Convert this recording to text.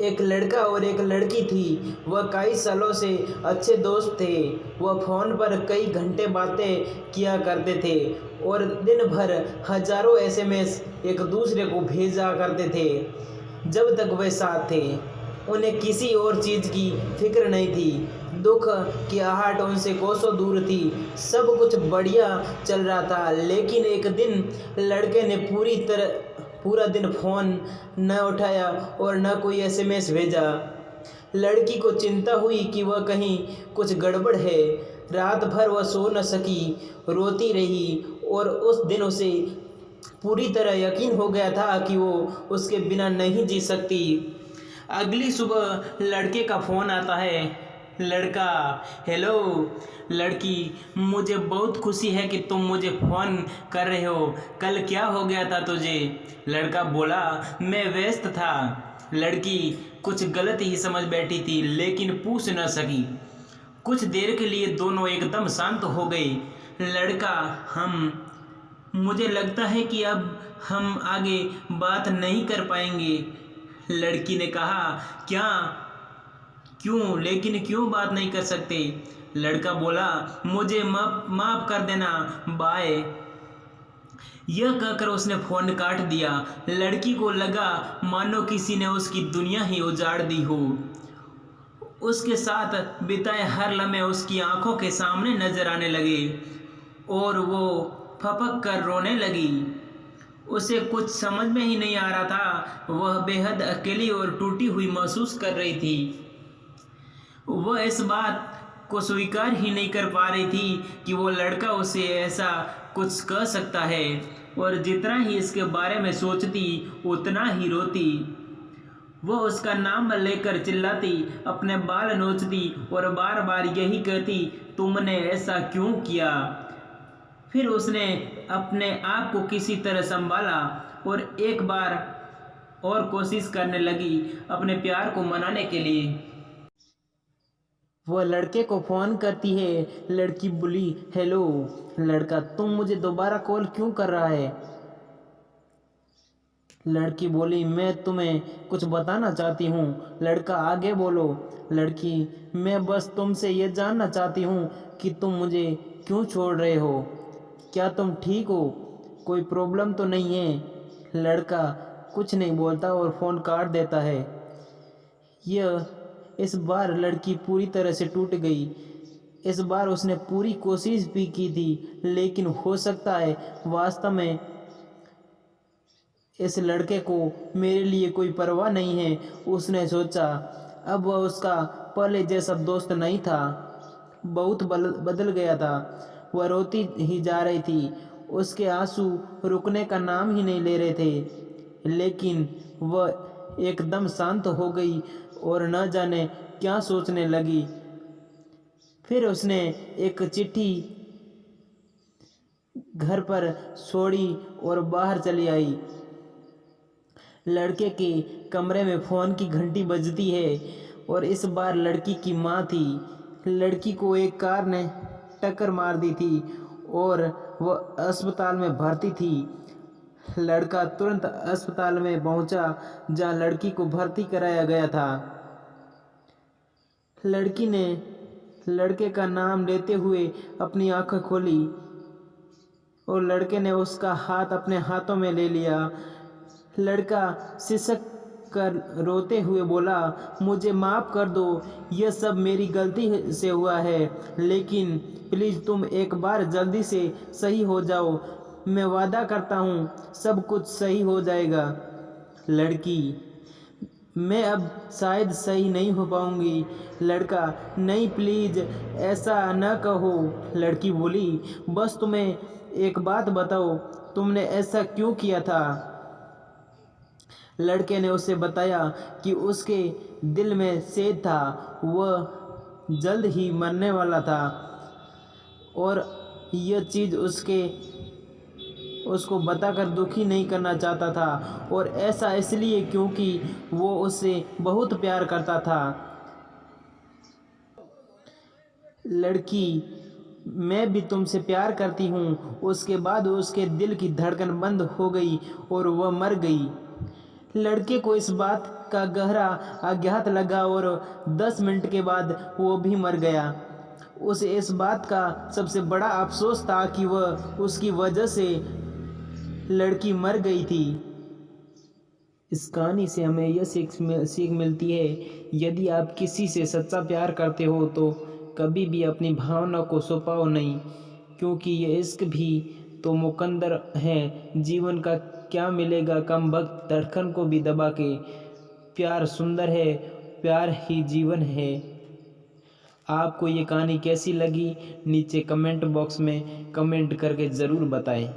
एक लड़का और एक लड़की थी। वह कई सालों से अच्छे दोस्त थे। वह फ़ोन पर कई घंटे बातें किया करते थे और दिन भर हजारों एसएमएस एक दूसरे को भेजा करते थे। जब तक वे साथ थे, उन्हें किसी और चीज़ की फिक्र नहीं थी। दुख की आहट उनसे कोसों दूर थी। सब कुछ बढ़िया चल रहा था, लेकिन एक दिन लड़के ने पूरा दिन फ़ोन न उठाया और न कोई एसएमएस भेजा। लड़की को चिंता हुई कि वह कहीं कुछ गड़बड़ है। रात भर वह सो न सकी, रोती रही और उस दिन उसे पूरी तरह यकीन हो गया था कि वो उसके बिना नहीं जी सकती। अगली सुबह लड़के का फ़ोन आता है। लड़का: हेलो। लड़की: मुझे बहुत खुशी है कि तुम मुझे फ़ोन कर रहे हो। कल क्या हो गया था तुझे? लड़का बोला: मैं व्यस्त था। लड़की कुछ गलत ही समझ बैठी थी, लेकिन पूछ न सकी। कुछ देर के लिए दोनों एकदम शांत हो गए। लड़का: मुझे लगता है कि अब हम आगे बात नहीं कर पाएंगे। लड़की ने कहा: क्यों? लेकिन क्यों बात नहीं कर सकते? लड़का बोला: मुझे माफ कर देना, बाय। यह कहकर उसने फ़ोन काट दिया। लड़की को लगा मानो किसी ने उसकी दुनिया ही उजाड़ दी हो। उसके साथ बिताए हर लम्हे उसकी आंखों के सामने नजर आने लगे और वो फपक कर रोने लगी। उसे कुछ समझ में ही नहीं आ रहा था। वह बेहद अकेली और टूटी हुई महसूस कर रही थी। वह इस बात को स्वीकार ही नहीं कर पा रही थी कि वो लड़का उसे ऐसा कुछ कह सकता है, और जितना ही इसके बारे में सोचती उतना ही रोती। वह उसका नाम लेकर चिल्लाती, अपने बाल नोचती और बार बार यही कहती, तुमने ऐसा क्यों किया? फिर उसने अपने आप को किसी तरह संभाला और एक बार और कोशिश करने लगी अपने प्यार को मनाने के लिए। वह लड़के को फ़ोन करती है। लड़की बोली: हेलो। लड़का: तुम मुझे दोबारा कॉल क्यों कर रहा है? लड़की बोली: मैं तुम्हें कुछ बताना चाहती हूँ। लड़का: आगे बोलो। लड़की: मैं बस तुमसे ये जानना चाहती हूँ कि तुम मुझे क्यों छोड़ रहे हो? क्या तुम ठीक हो? कोई प्रॉब्लम तो नहीं है? लड़का कुछ नहीं बोलता और फ़ोन काट देता है। इस बार लड़की पूरी तरह से टूट गई। इस बार उसने पूरी कोशिश भी की थी, लेकिन हो सकता है वास्तव में इस लड़के को मेरे लिए कोई परवाह नहीं है, उसने सोचा। अब वह उसका पहले जैसा दोस्त नहीं था, बहुत बदल गया था। वह रोती ही जा रही थी, उसके आंसू रुकने का नाम ही नहीं ले रहे थे। लेकिन वह एकदम शांत हो गई और न जाने क्या सोचने लगी। फिर उसने एक चिट्ठी घर पर छोड़ी और बाहर चली आई। लड़के के कमरे में फ़ोन की घंटी बजती है और इस बार लड़की की माँ थी। लड़की को एक कार ने टक्कर मार दी थी और वह अस्पताल में भर्ती थी। लड़का तुरंत अस्पताल में पहुंचा, जहां लड़की को भर्ती कराया गया था। लड़की ने लड़के का नाम लेते हुए अपनी आंखें खोली और लड़के ने उसका हाथ अपने हाथों में ले लिया। लड़का सिसक कर रोते हुए बोला: मुझे माफ़ कर दो, यह सब मेरी गलती से हुआ है, लेकिन प्लीज़ तुम एक बार जल्दी से सही हो जाओ। मैं वादा करता हूँ सब कुछ सही हो जाएगा। लड़की: मैं अब शायद सही नहीं हो पाऊँगी। लड़का: नहीं प्लीज़ ऐसा न कहो। लड़की बोली: बस तुम्हें एक बात बताओ, तुमने ऐसा क्यों किया था? लड़के ने उसे बताया कि उसके दिल में छेद था, वह जल्द ही मरने वाला था और यह चीज़ उसको बताकर दुखी नहीं करना चाहता था, और ऐसा इसलिए क्योंकि वो उससे बहुत प्यार करता था। लड़की: मैं भी तुमसे प्यार करती हूँ। उसके बाद उसके दिल की धड़कन बंद हो गई और वह मर गई। लड़के को इस बात का गहरा आघात लगा और 10 मिनट के बाद वो भी मर गया। उसे इस बात का सबसे बड़ा अफसोस था कि वह उसकी वजह से लड़की मर गई थी। इस कहानी से हमें यह सीख मिलती है, यदि आप किसी से सच्चा प्यार करते हो तो कभी भी अपनी भावना को छुपाओ नहीं, क्योंकि ये इश्क भी तो मुकद्दर है। जीवन का क्या मिलेगा कम वक्त धड़कन को भी दबा के। प्यार सुंदर है, प्यार ही जीवन है। आपको ये कहानी कैसी लगी नीचे कमेंट बॉक्स में कमेंट करके ज़रूर बताएं।